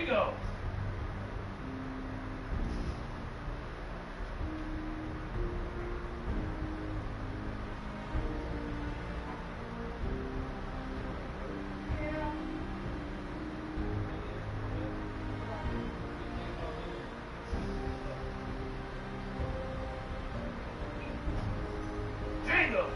Django! Django!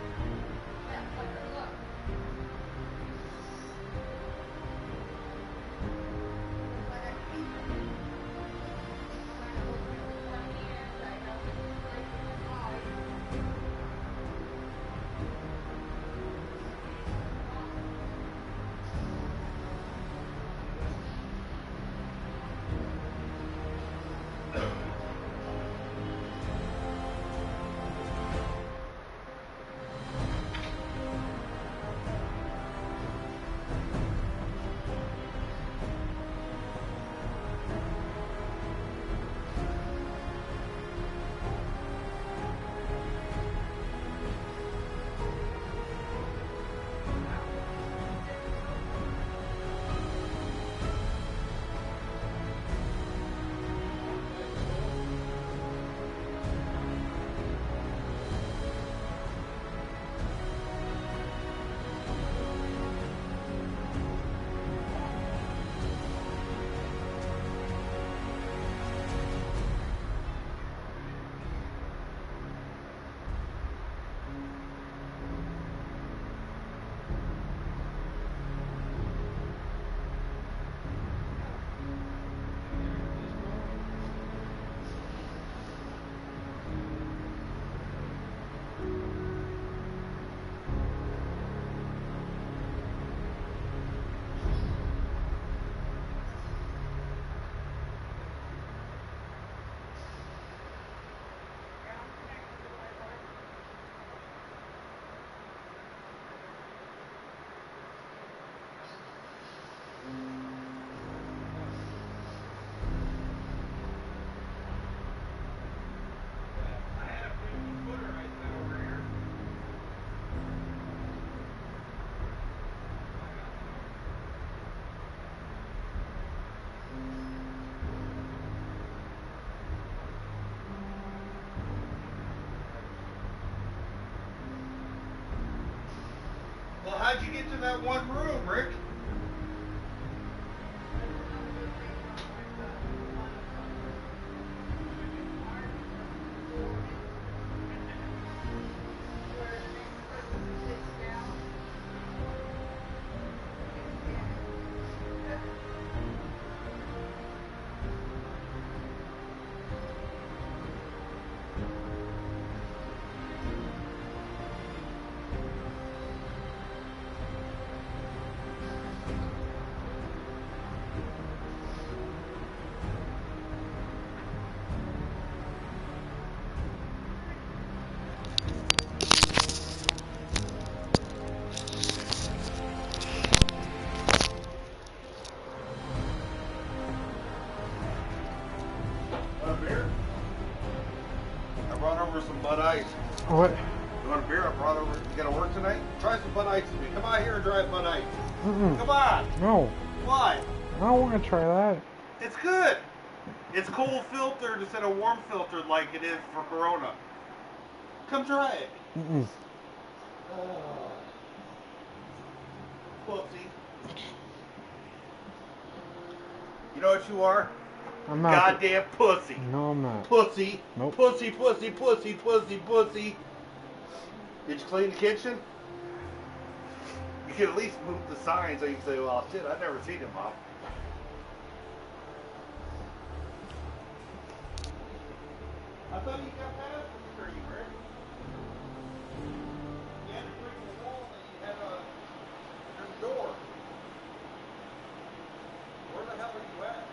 Well, how'd you get to that one room, Rick? Some Bud Ice. What? You want a beer? I brought over. You gotta work tonight? Try some Bud Ice with me. Come out here and try Bud Ice. Come on. No. Why? I don't want to try that. It's good. It's cold filtered instead of warm filtered like it is for Corona. Come try it. Pussy. You know what you are? I'm not. Goddamn pussy. No, I'm not. Pussy. Nope. Pussy, pussy, pussy, pussy, pussy. Did you clean the kitchen? You could at least move the sign so you can say, well, shit, I've never seen him, Mom. I thought you got past the tree, Rick. You had to break the wall and you had a door. Where the hell are you at?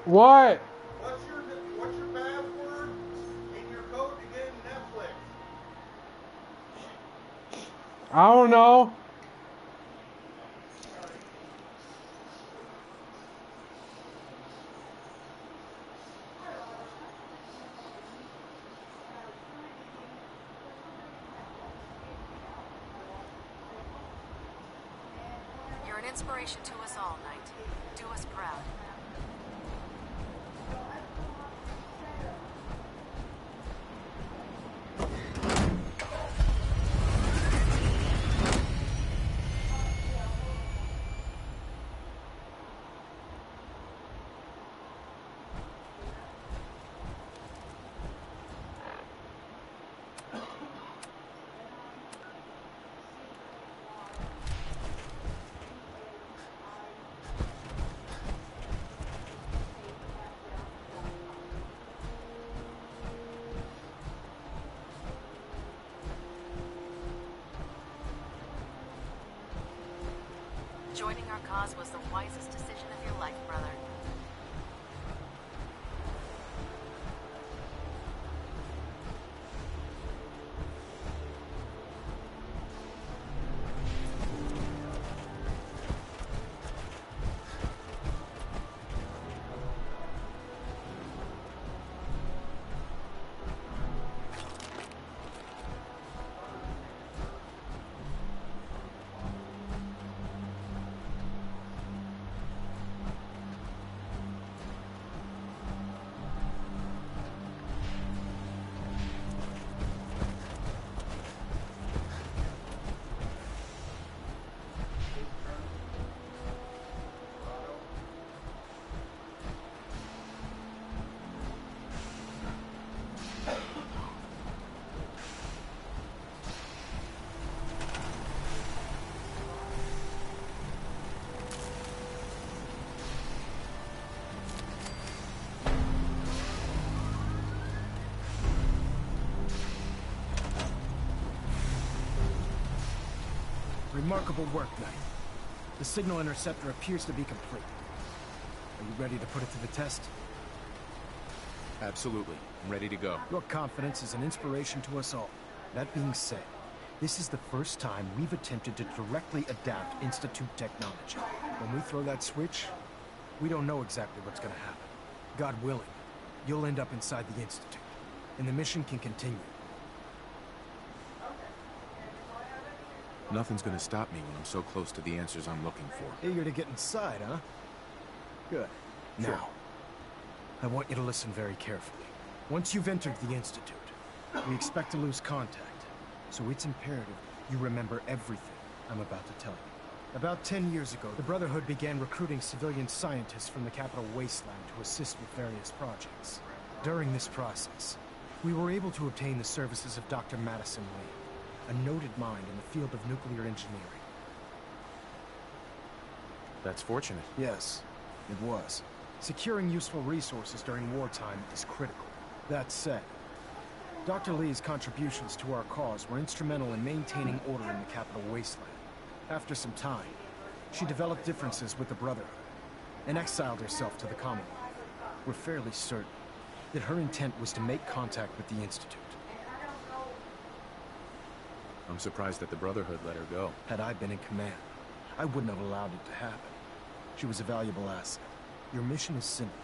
What? What's your password and your code to get into Netflix? I don't know. You're an inspiration to us all, Knight. Do us proud. Joining our cause was the wisest decision of your life, brother. Remarkable work, Knight. The signal interceptor appears to be complete. Are you ready to put it to the test? Absolutely. I'm ready to go. Your confidence is an inspiration to us all. That being said, this is the first time we've attempted to directly adapt Institute technology. When we throw that switch, we don't know exactly what's gonna happen. God willing, you'll end up inside the Institute, and the mission can continue. Nothing's gonna stop me when I'm so close to the answers I'm looking for. Eager to get inside, huh? Good. Sure. Now, I want you to listen very carefully. Once you've entered the Institute, we expect to lose contact. So it's imperative you remember everything I'm about to tell you. About 10 years ago, the Brotherhood began recruiting civilian scientists from the capital wasteland to assist with various projects. During this process, we were able to obtain the services of Dr. Madison Lee, a noted mind in the field of nuclear engineering. That's fortunate. Yes, it was. Securing useful resources during wartime is critical. That said, Dr. Lee's contributions to our cause were instrumental in maintaining order in the capital wasteland. After some time, she developed differences with the Brotherhood and exiled herself to the Commonwealth. We're fairly certain that her intent was to make contact with the Institute. I'm surprised that the Brotherhood let her go. Had I been in command, I wouldn't have allowed it to happen. She was a valuable asset. Your mission is simple.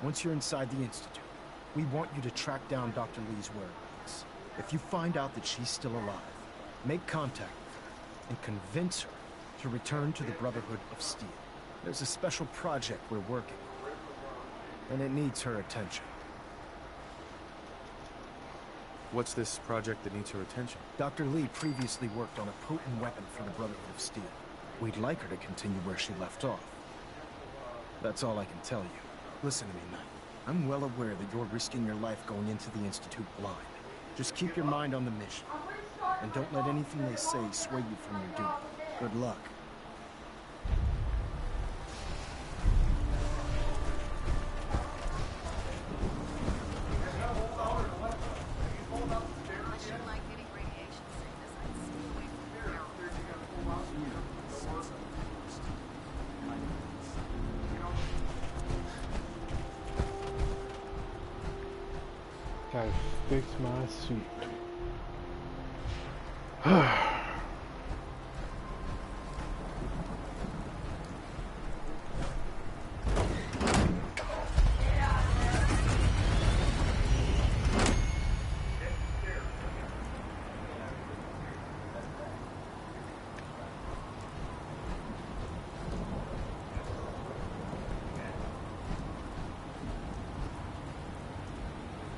Once you're inside the Institute, we want you to track down Dr. Lee's whereabouts. If you find out that she's still alive, make contact with her and convince her to return to the Brotherhood of Steel. There's a special project we're working on, and it needs her attention. What's this project that needs her attention? Dr. Lee previously worked on a potent weapon for the Brotherhood of Steel. We'd like her to continue where she left off. That's all I can tell you. Listen to me, Knight. I'm well aware that you're risking your life going into the Institute blind. Just keep your mind on the mission. And don't let anything they say sway you from your duty. Good luck. Unless you like getting radiation sickness, I'd stay away from barrels. Gotta fix my suit.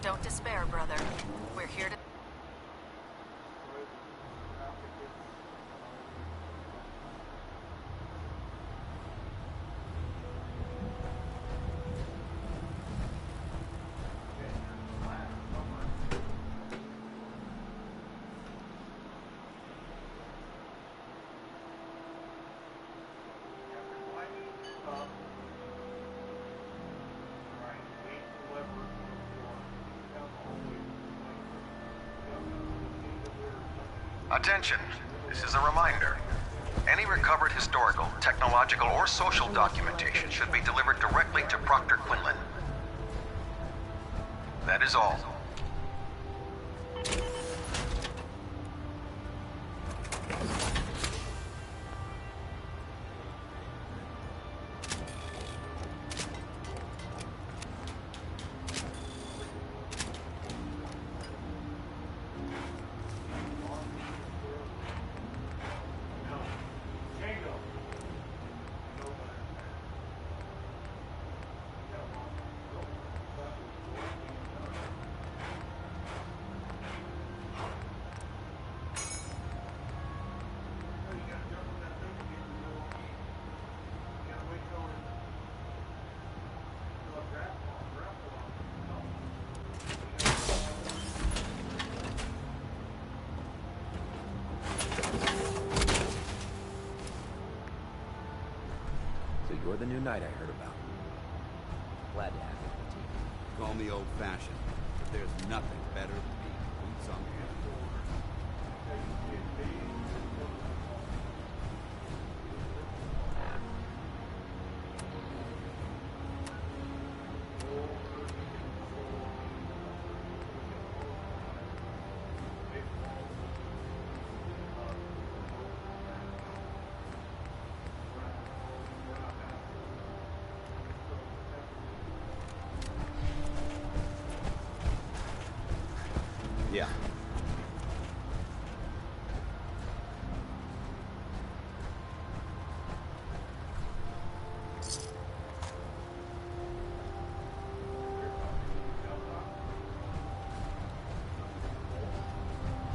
Don't despair, brother. We're here to... Attention, this is a reminder. Any recovered historical, technological, or social documentation should be delivered directly to Proctor Quinlan. That is all. You're the new knight I heard about. Glad to have you on the team. Call me old-fashioned, but there's nothing better than being boots on the ground. Yeah.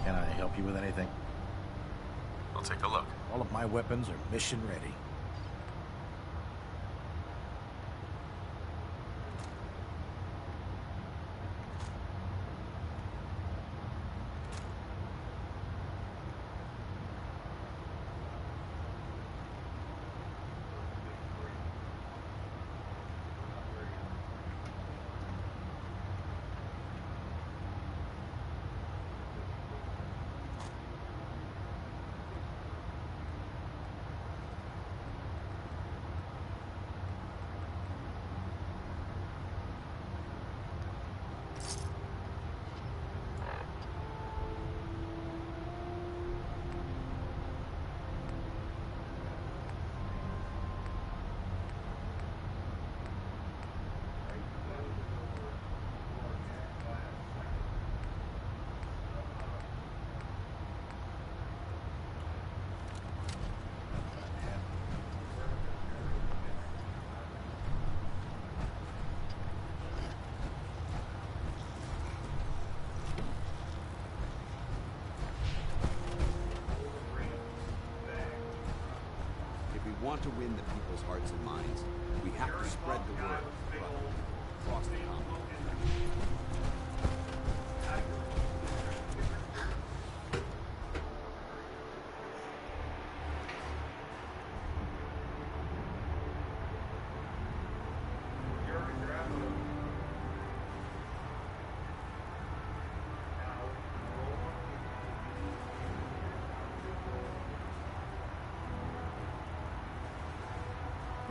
Can I help you with anything? I'll take a look. All of my weapons are mission ready. If we want to win the people's hearts and minds, we have to spread the word across the continent.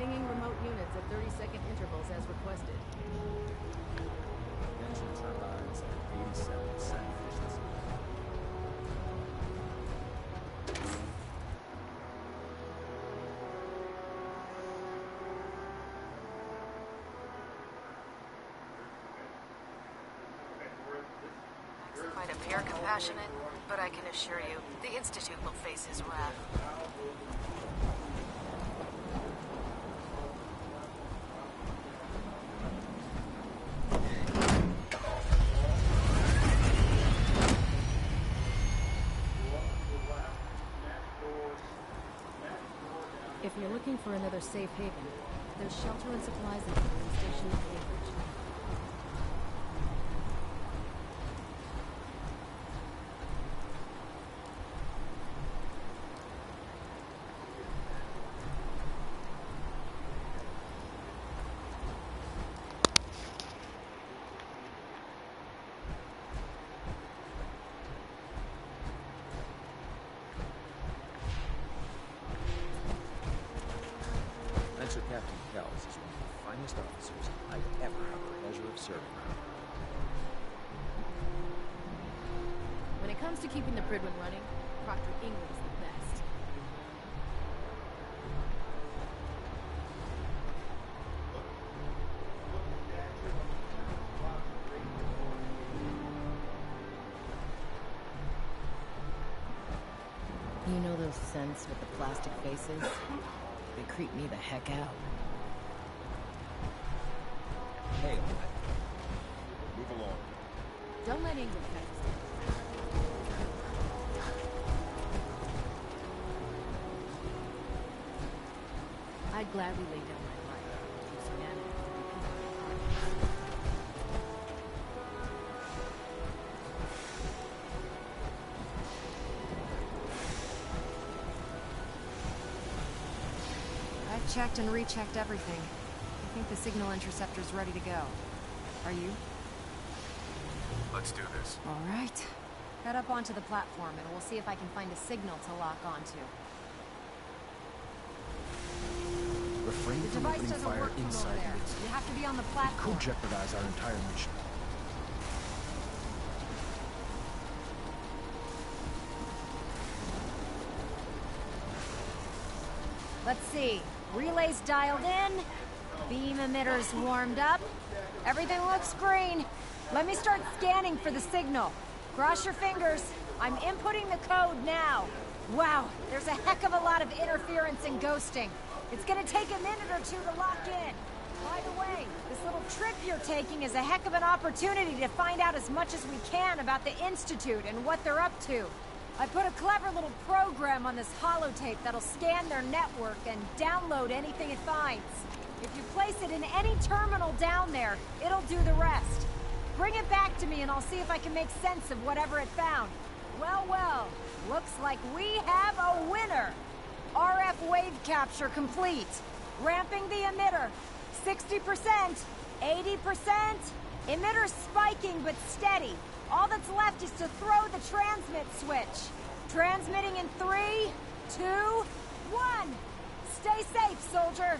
Pinging remote units at 30-second intervals as requested. Engine turbines at might appear compassionate, but I can assure you, the Institute will face his wrath. If you're looking for another safe haven, there's shelter and supplies at the police station in Cambridge. Sir Captain Kells is one of the finest officers I've ever had the pleasure of serving. When it comes to keeping the Prydwen running, Proctor Ingram is the best. You know those scents with the plastic faces? They creep me the heck out. Hey, move along. Don't let Ingram catch us. I'd gladly lay down my life to do some animal. I've checked and rechecked everything. I think the signal interceptor's ready to go. Are you? Let's do this. All right. Head up onto the platform and we'll see if I can find a signal to lock onto. Refrain The from device opening doesn't fire work from inside over the there. Institute. You have to be on the Could platform. jeopardize our entire mission. Let's see. Relays dialed in. Beam emitters warmed up. Everything looks green. Let me start scanning for the signal. Cross your fingers. I'm inputting the code now. Wow, there's a heck of a lot of interference and ghosting. It's gonna take a minute or two to lock in. By the way, this little trip you're taking is a heck of an opportunity to find out as much as we can about the Institute and what they're up to. I put a clever little program on this holotape that'll scan their network and download anything it finds. If you place it in any terminal down there, it'll do the rest. Bring it back to me and I'll see if I can make sense of whatever it found. Well, well, looks like we have a winner. RF wave capture complete. Ramping the emitter. 60%, 80%. Emitter spiking but steady. All that's left is to throw the transmit switch. Transmitting in 3, 2, 1. Stay safe, soldier.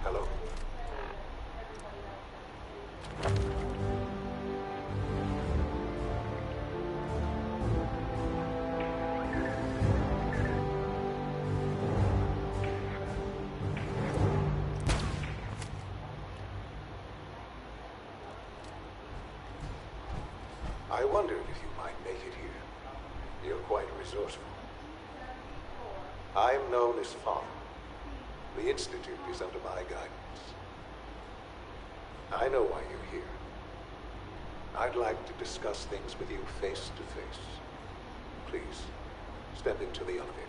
Hello. I wondered if you might make it here. You're quite resourceful. I'm known as Father. The Institute is under my guidance. I know why you're here. I'd like to discuss things with you face to face. Please, step into the elevator.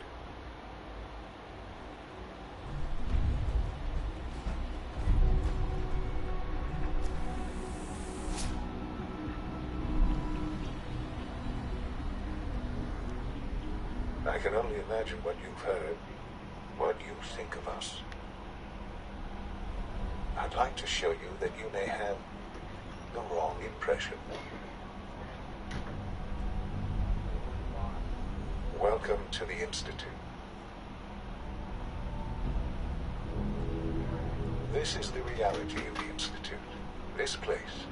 I can only imagine what you've heard, what you think of us. I'd like to show you that you may have the wrong impression. Welcome to the Institute. This is the reality of the Institute. This place,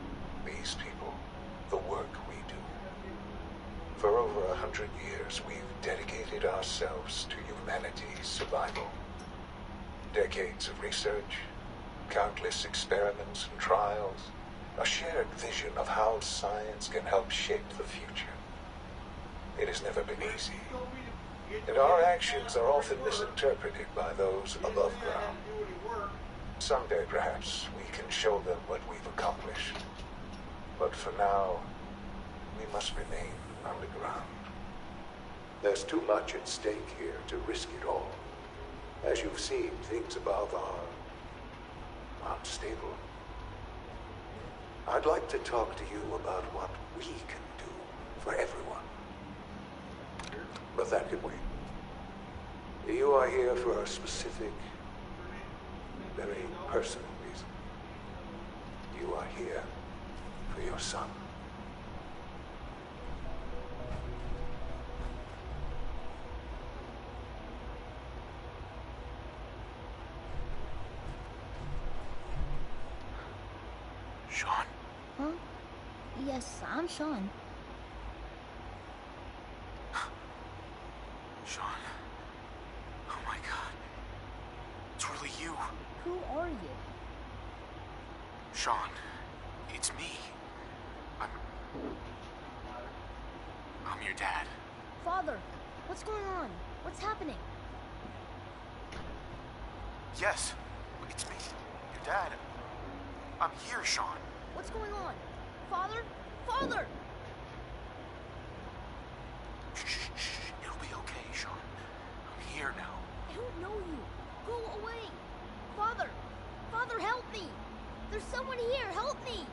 these people, the work we do. For over 100 years, we've dedicated ourselves to humanity's survival. Decades of research, countless experiments and trials, a shared vision of how science can help shape the future. It has never been easy, and our actions are often misinterpreted by those above ground. Someday, perhaps, we can show them what we've accomplished. But for now, we must remain underground. There's too much at stake here to risk it all. As you've seen, things above are unstable. I'd like to talk to you about what we can do for everyone. But that can wait. You are here for a specific, very personal reason. You are here for your son. Sean? Huh? Yes, I'm Sean. Sean. Oh my god. It's really you. Who are you? Sean. It's me. I'm your dad. Father, what's going on? What's happening? Yes, it's me. Your dad. I'm here, Sean. What's going on? Father? Father! Shh, shh. It'll be okay, Sean. I'm here now. I don't know you. Go away. Father! Father, help me! There's someone here. Help me!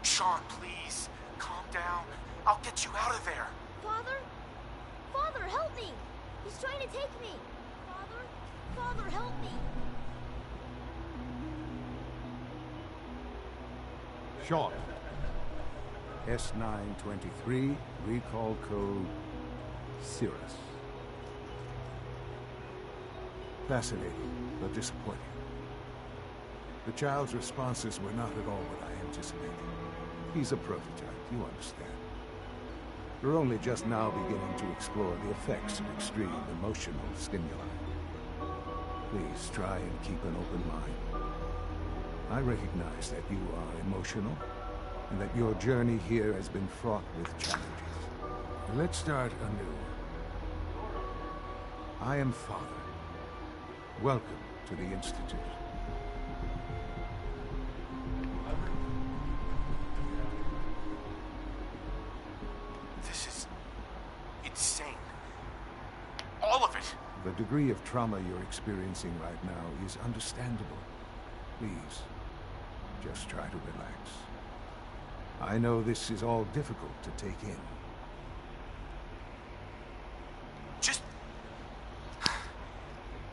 Sean, please. Calm down. I'll get you out of there. Father? Father, help me! He's trying to take me! Father? Father, help me! Sean. S923, recall code Cirrus. Fascinating, but disappointing. The child's responses were not at all what I anticipated. He's a prototype, you understand. We're only just now beginning to explore the effects of extreme emotional stimuli. Please try and keep an open mind. I recognize that you are emotional, and that your journey here has been fraught with challenges. Let's start anew. I am Father. Welcome to the Institute. This is insane. All of it. The degree of trauma you're experiencing right now is understandable. Please, just try to relax. I know this is all difficult to take in. Just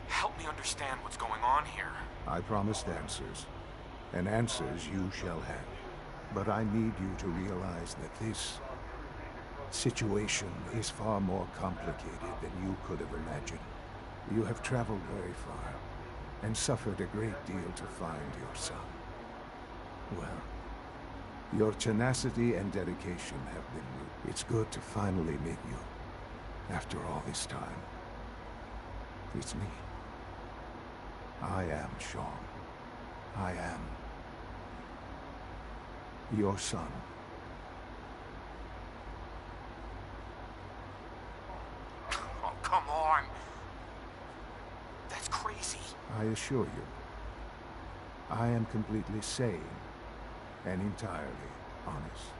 help me understand what's going on here. I promised answers, and answers you shall have. But I need you to realize that this situation is far more complicated than you could have imagined. You have traveled very far, and suffered a great deal to find your son. Well, your tenacity and dedication have been moved. It's good to finally meet you, after all this time. It's me. I am Sean. I am your son. Oh, come on. That's crazy. I assure you, I am completely sane and entirely honest.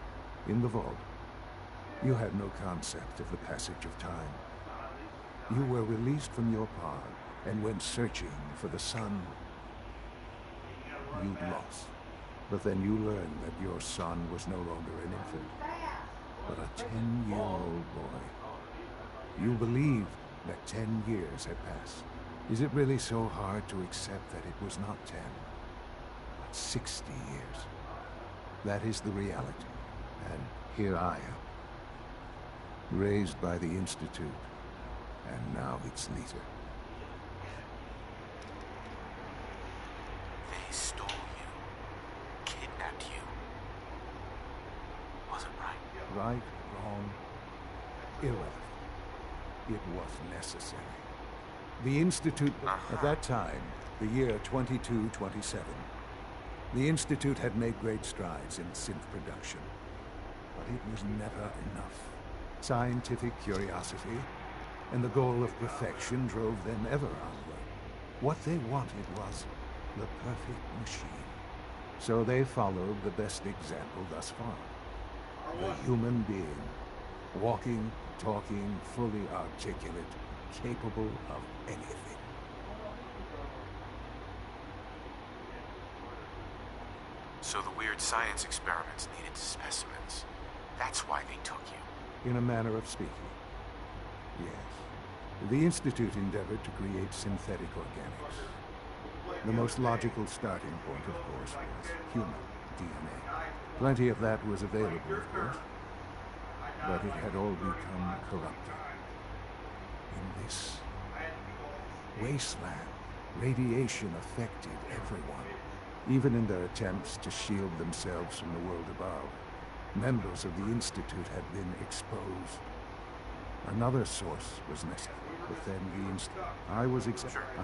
In the vault, you had no concept of the passage of time. You were released from your pod and went searching for the son you'd lost. But then you learned that your son was no longer an infant, but a 10-year-old boy. You believed that 10 years had passed. Is it really so hard to accept that it was not 10, 60 years. That is the reality. And here I am. Raised by the Institute, and now its leader. They stole you. Kidnapped you. Wasn't right. Right, wrong, irrelevant. It was necessary. The Institute, at that time, the year 2227, the Institute had made great strides in synth production. But it was never enough. Scientific curiosity and the goal of perfection drove them ever onward. What they wanted was the perfect machine. So they followed the best example thus far. The human being. Walking, talking, fully articulate, capable of anything. So the weird science experiments needed specimens. That's why they took you. In a manner of speaking. Yes. The Institute endeavored to create synthetic organics. The most logical starting point, of course, was human DNA. Plenty of that was available, of course. But it had all become corrupted. In this wasteland, radiation affected everyone. Even in their attempts to shield themselves from the world above, members of the Institute had been exposed. Another source was necessary, but then the Institute. I was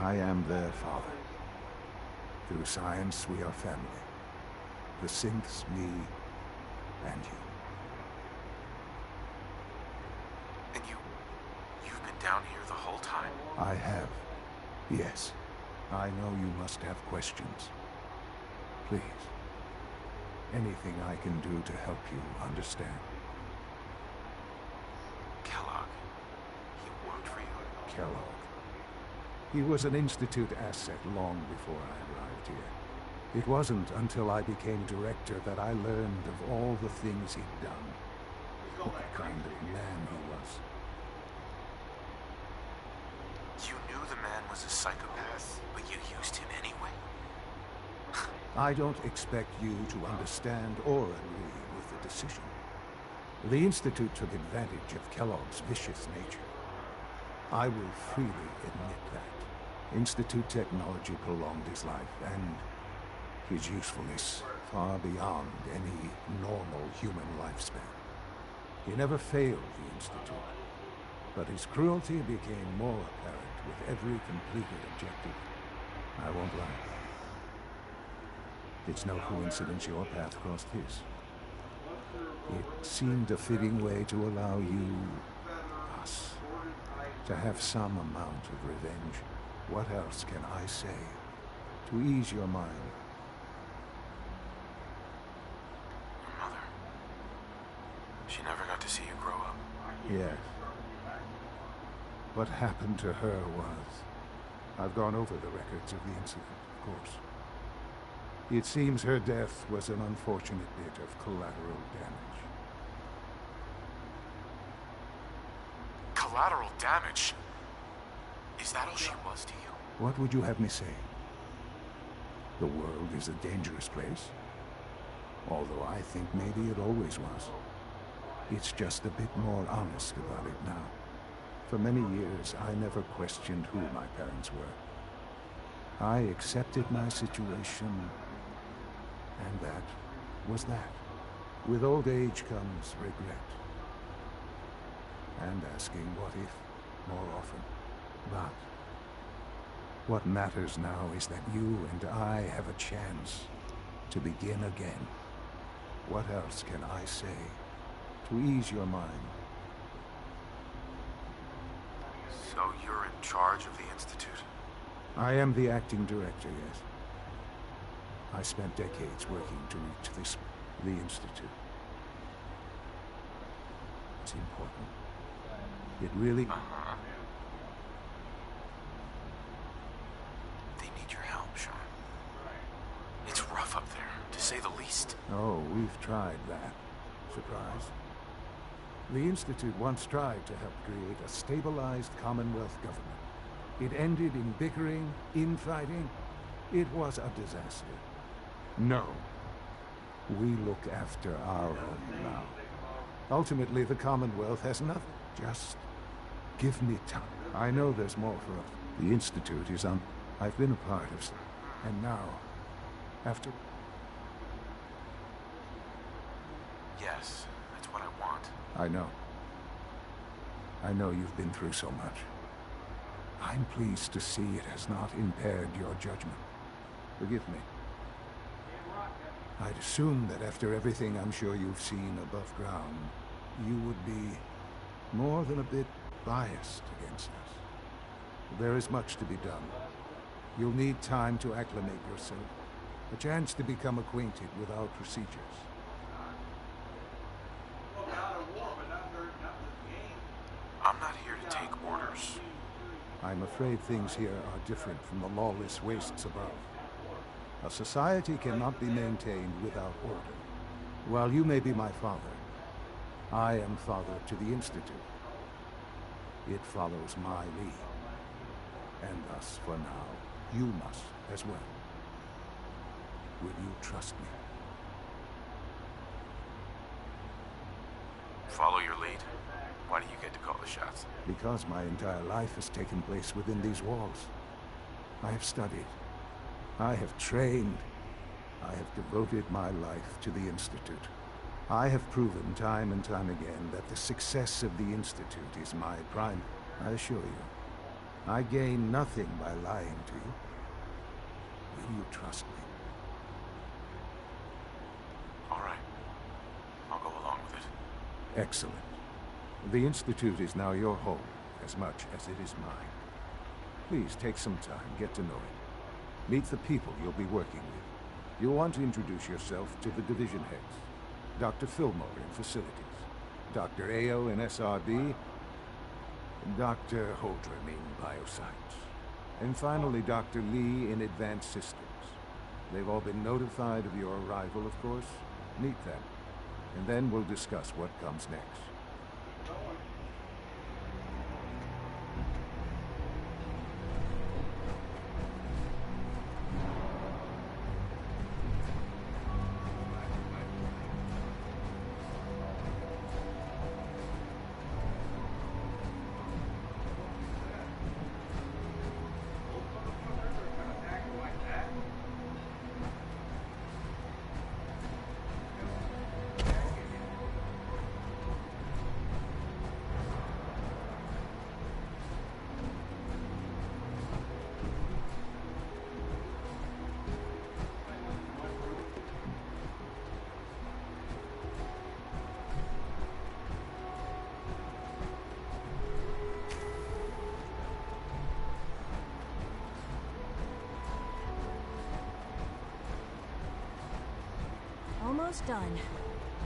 I am their father. Through science, we are family. The synths, me, and you. And you've been down here the whole time? I have. Yes. I know you must have questions. Please. Anything I can do to help you understand. Kellogg. He worked for you? Kellogg. He was an Institute asset long before I arrived here. It wasn't until I became director that I learned of all the things he'd done. What kind of man he was. You knew the man was a psychopath, but you used him anyway? I don't expect you to understand or agree with the decision. The Institute took advantage of Kellogg's vicious nature. I will freely admit that. Institute technology prolonged his life, and his usefulness far beyond any normal human lifespan. He never failed the Institute, but his cruelty became more apparent with every completed objective. I won't lie. It's no coincidence your path crossed his. It seemed a fitting way to allow you, us, to have some amount of revenge. What else can I say to ease your mind? Your mother. She never got to see you grow up. Yes. What happened to her was... I've gone over the records of the incident, of course. It seems her death was an unfortunate bit of collateral damage. Collateral damage? Is that all she was to you? What would you have me say? The world is a dangerous place. Although I think maybe it always was. It's just a bit more honest about it now. For many years, I never questioned who my parents were. I accepted my situation, and that was that. With old age comes regret. And asking what if more often. But what matters now is that you and I have a chance to begin again. What else can I say to ease your mind? So you're in charge of the Institute? I am the acting director, yes. I spent decades working to reach the Institute. It's important. It really... They need your help, Sean. It's rough up there, to say the least. Oh, we've tried that. Surprise. The Institute once tried to help create a stabilized Commonwealth government. It ended in bickering, infighting. It was a disaster. No. We look after our own now. Ultimately, the Commonwealth has nothing. Just give me time. I know there's more for us. The Institute is on. I've been a part of some. And now, after... Yes, that's what I want. I know. I know you've been through so much. I'm pleased to see it has not impaired your judgment. Forgive me. I'd assume that after everything I'm sure you've seen above ground, you would be more than a bit biased against us. There is much to be done. You'll need time to acclimate yourself, a chance to become acquainted with our procedures. I'm not here to take orders. I'm afraid things here are different from the lawless wastes above. A society cannot be maintained without order. While you may be my father, I am father to the Institute. It follows my lead. And thus, for now, you must as well. Will you trust me? Follow your lead. Why do you get to call the shots? Because my entire life has taken place within these walls. I have studied. I have trained. I have devoted my life to the Institute. I have proven time and time again that the success of the Institute is my prime. I assure you, I gain nothing by lying to you. Will you trust me? All right. I'll go along with it. Excellent. The Institute is now your home, as much as it is mine. Please take some time, get to know it. Meet the people you'll be working with. You'll want to introduce yourself to the division heads. Dr. Fillmore in Facilities, Dr. Ayo in SRB, Dr. Holdren in Bioscience, and finally Dr. Lee in Advanced Systems. They've all been notified of your arrival, of course. Meet them, and then we'll discuss what comes next. Almost done.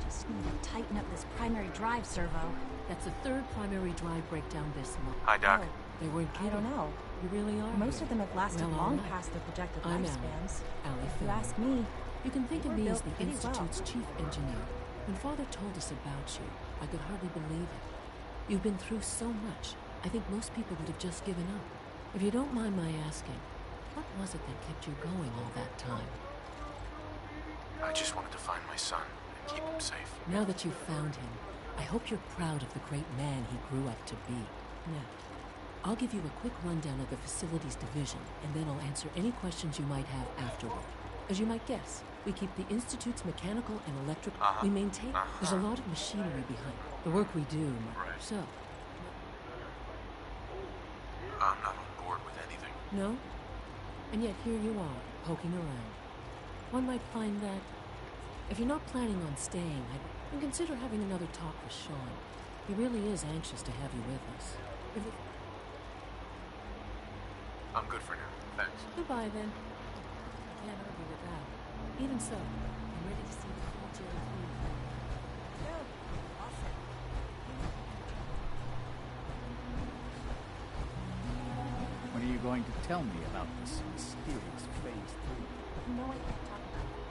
Just need to tighten up this primary drive servo. That's the third primary drive breakdown this month. Hi, Doc. They weren't kidding. I don't know. You really are. Most of them have lasted Well, long all right. past their projected I'm lifespans. Allie If you Fillmore. ask me, You can think they of were me as built the pretty well. Institute's chief engineer. When Father told us about you, I could hardly believe it. You've been through so much. I think most people would have just given up. If you don't mind my asking, what was it that kept you going all that time? I just wanted to find my son and keep him safe. Now that you've found him, I hope you're proud of the great man he grew up to be. Now, I'll give you a quick rundown of the Facilities Division, and then I'll answer any questions you might have afterward. As you might guess, we keep the Institute's mechanical and electric... We maintain... There's a lot of machinery behind the work we do. Right. So... I'm not on board with anything. No? And yet here you are, poking around. One might find that... If you're not planning on staying, I'd consider having another talk with Sean. He really is anxious to have you with us. If it... I'm good for now. Thanks. Goodbye, then. I can't argue with that. Even so, I'm ready to see the whole jail through. When are you going to tell me about this mysterious Phase 3? no, I can't talk about it.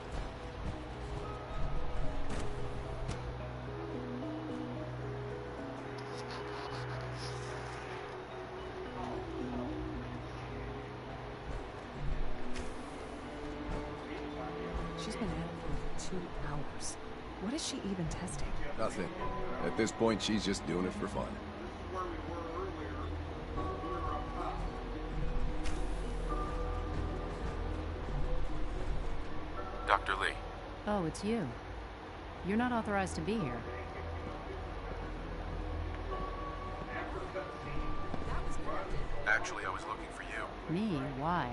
She's been at it for over 2 hours. What is she even testing? Nothing. At this point, she's just doing it for fun. Dr. Lee. Oh, it's you. You're not authorized to be here. Actually, I was looking for you. Me? Why?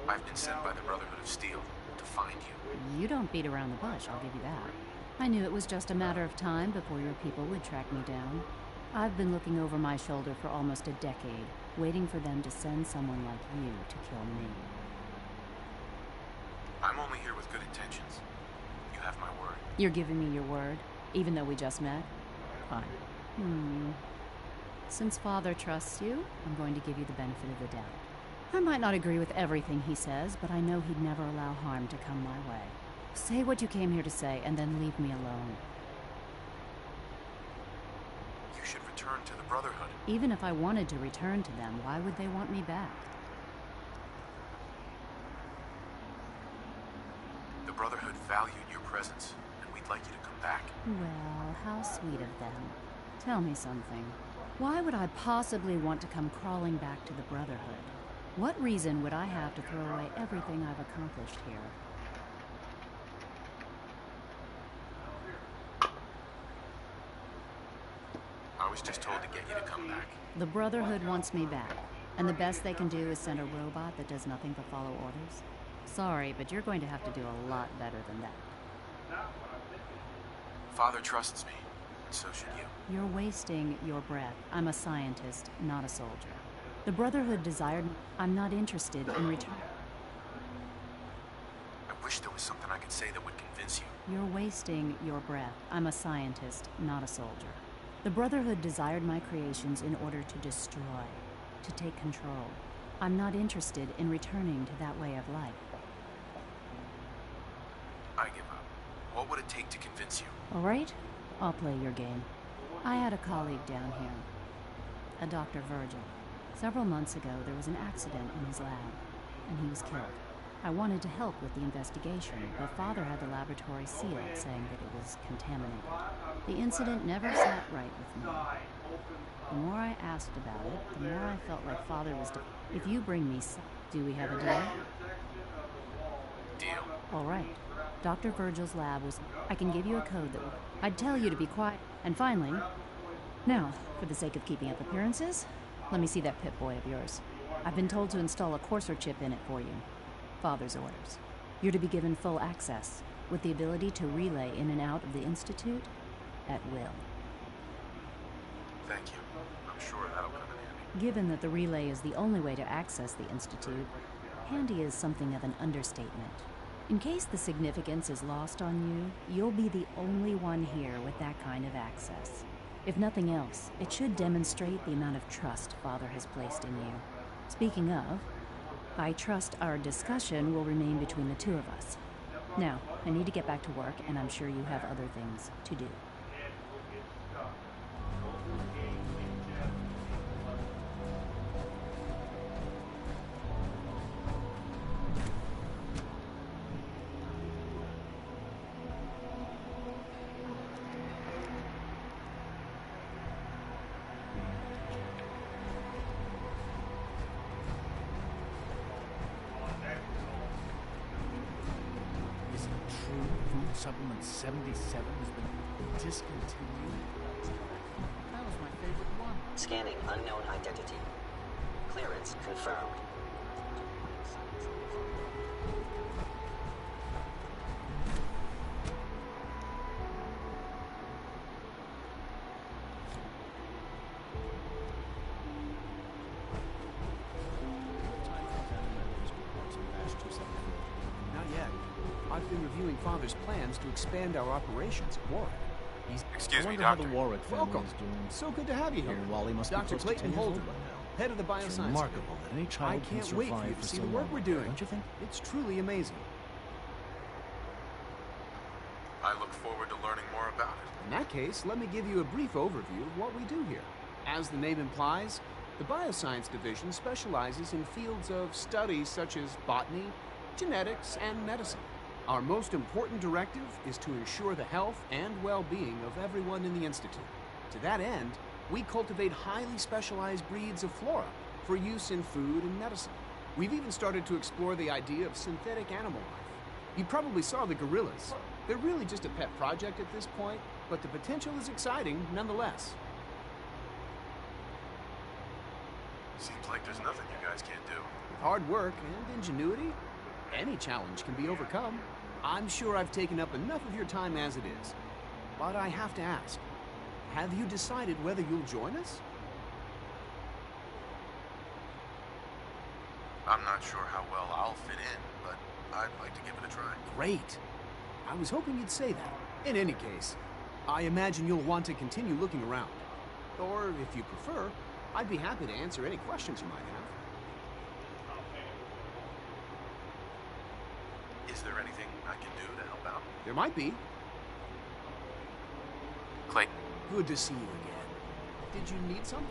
I've been sent by the Brotherhood of Steel to find you. You don't beat around the bush, I'll give you that. I knew it was just a matter of time before your people would track me down. I've been looking over my shoulder for almost a decade, waiting for them to send someone like you to kill me. I'm only here with good intentions. You have my word. You're giving me your word, even though we just met? Fine. Since Father trusts you, I'm going to give you the benefit of the doubt. I might not agree with everything he says, but I know he'd never allow harm to come my way. Say what you came here to say, and then leave me alone. You should return to the Brotherhood. Even if I wanted to return to them, why would they want me back? The Brotherhood valued your presence, and we'd like you to come back. Well, how sweet of them. Tell me something. Why would I possibly want to come crawling back to the Brotherhood? What reason would I have to throw away everything I've accomplished here? I was just told to get you to come back. The Brotherhood wants me back, and the best they can do is send a robot that does nothing but follow orders. Sorry, but you're going to have to do a lot better than that. Father trusts me, and so should you. You're wasting your breath. I'm a scientist, not a soldier. The Brotherhood desired... I'm not interested in return. I wish there was something I could say that would convince you. You're wasting your breath. I'm a scientist, not a soldier. The Brotherhood desired my creations in order to destroy, to take control. I'm not interested in returning to that way of life. I give up. What would it take to convince you? All right, I'll play your game. I had a colleague down here, a Dr. Virgil. Several months ago, there was an accident in his lab, and he was killed. I wanted to help with the investigation, but Father had the laboratory sealed, saying that it was contaminated. The incident never sat right with me. The more I asked about it, the more I felt like Father was... If you bring me... Do we have a deal? Deal. All right. Dr. Virgil's lab was... I can give you a code that... I'd tell you to be quiet. And finally... Now, for the sake of keeping up appearances, let me see that Pip-Boy of yours. I've been told to install a Courser chip in it for you. Father's orders. You're to be given full access, with the ability to relay in and out of the Institute at will. Thank you. I'm sure that'll come in handy. Given that the relay is the only way to access the Institute, handy is something of an understatement. In case the significance is lost on you, you'll be the only one here with that kind of access. If nothing else, it should demonstrate the amount of trust Father has placed in you. Speaking of, I trust our discussion will remain between the two of us. Now, I need to get back to work, and I'm sure you have other things to do. Supplement 77 has been discontinued. That was my favorite one. Scanning unknown identity. Clearance confirmed. I've been reviewing Father's plans to expand our operations at Warwick. Excuse me, how Doctor. the Warwick family is doing. So good to have you here. Wally must be Dr. close to Clayton 10 years Holden, old by now. head of the bioscience. It's remarkable that any child I can can't wait for survive you for to see so the work long, we're doing. don't you think? It's truly amazing. I look forward to learning more about it. In that case, let me give you a brief overview of what we do here. As the name implies, the Bioscience Division specializes in fields of study such as botany, genetics, and medicine. Our most important directive is to ensure the health and well-being of everyone in the Institute. To that end, we cultivate highly specialized breeds of flora for use in food and medicine. We've even started to explore the idea of synthetic animal life. You probably saw the gorillas. They're really just a pet project at this point, but the potential is exciting nonetheless. Seems like there's nothing you guys can't do. With hard work and ingenuity, any challenge can be overcome. I'm sure I've taken up enough of your time as it is. But I have to ask, have you decided whether you'll join us? I'm not sure how well I'll fit in, but I'd like to give it a try. Great. I was hoping you'd say that. In any case, I imagine you'll want to continue looking around. Or, if you prefer, I'd be happy to answer any questions you might have. Is there anything I can do to help out? There might be. Clayton. Good to see you again. Did you need something?